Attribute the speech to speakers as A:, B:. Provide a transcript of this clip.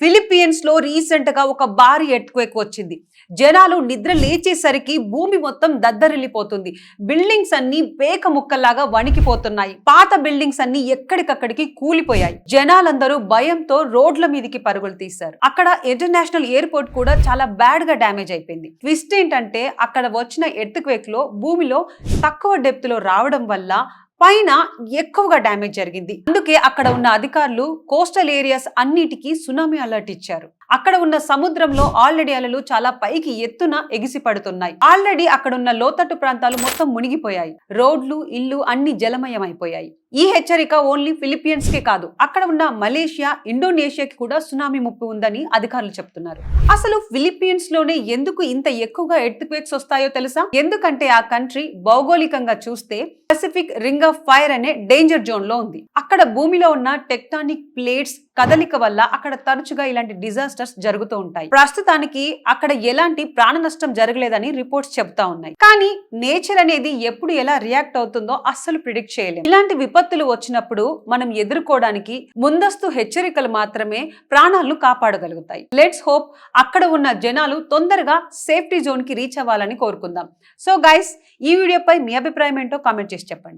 A: Philippines లో recent గా ఒక భారీ ఎర్త్క్వేక్ వచ్చింది. జనాలు నిద్ర లేచేసరికి భూమి మొత్తం దద్దరిల్లిపోతుంది. బిల్డింగ్స్ అన్ని పేక ముక్కల్లాగా వణికిపోతున్నాయి. పాత బిల్డింగ్స్ అన్ని ఎక్కడికక్కడికి కూలిపోయాయి. జనాలందరూ భయంతో రోడ్ల మీదకి పరుగులు తీశారు. అక్కడ ఇంటర్నేషనల్ ఎయిర్పోర్ట్ కూడా చాలా బ్యాడ్ గా డ్యామేజ్ అయిపోయింది. ట్విస్ట్ ఏంటంటే అక్కడ వచ్చిన ఎర్త్క్వేక్ లో భూమిలో తక్కువ డెప్త్ లో రావడం వల్ల పైన ఎక్కువగా డ్యామేజ్ జరిగింది. అందుకే అక్కడ ఉన్న అధికారులు కోస్టల్ ఏరియాస్ అన్నిటికీ సునామీ అలర్ట్ ఇచ్చారు. అక్కడ ఉన్న సముద్రంలో ఆల్రెడీ అలలు చాలా పైకి ఎత్తున ఎగిసి పడుతున్నాయి. ఆల్రెడీ అక్కడ ఉన్న లోతట్టు ప్రాంతాలు మొత్తం మునిగిపోయాయి. రోడ్లు, ఇల్లు అన్ని జలమయం అయిపోయాయి. ఈ హెచ్చరిక ఓన్లీ ఫిలిప్పీన్స్ కే కాదు, అక్కడ ఉన్న మలేషియా, ఇండోనేషియాకి కూడా సునామీ ముప్పు ఉందని అధికారులు చెప్తున్నారు. అసలు ఫిలిప్పీన్స్ లోనే ఎందుకు ఇంత ఎక్కువగా ఎర్త్క్వేక్స్ వస్తాయో తెలుసా? ఎందుకంటే ఆ కంట్రీ భౌగోళికంగా చూస్తే పసిఫిక్ రింగ్ ఆఫ్ ఫైర్ అనే డేంజర్ జోన్ లో ఉంది. అక్కడ భూమిలో ఉన్న టెక్టానిక్ ప్లేట్స్ కదలిక వల్ల అక్కడ తరచుగా ఇలాంటి డిజాస్టర్స్ జరుగుతూ ఉంటాయి. ప్రస్తుతానికి అక్కడ ఎలాంటి ప్రాణ నష్టం జరగలేదని రిపోర్ట్స్ చెప్తా ఉన్నాయి. కానీ నేచర్ అనేది ఎప్పుడు ఎలా రియాక్ట్ అవుతుందో అస్సలు ప్రిడిక్ట్ చేయలేం. ఇలాంటి విపత్తులు వచ్చినప్పుడు మనం ఎదుర్కోవడానికి ముందస్తు హెచ్చరికలు మాత్రమే ప్రాణాలను కాపాడగలుగుతాయి. లెట్స్ హోప్ అక్కడ ఉన్న జనాలు తొందరగా సేఫ్టీ జోన్ కి రీచ్ అవ్వాలని కోరుకుందాం. సో గైస్, ఈ వీడియోపై మీ అభిప్రాయం ఏంటో కామెంట్ చేసి చెప్పండి.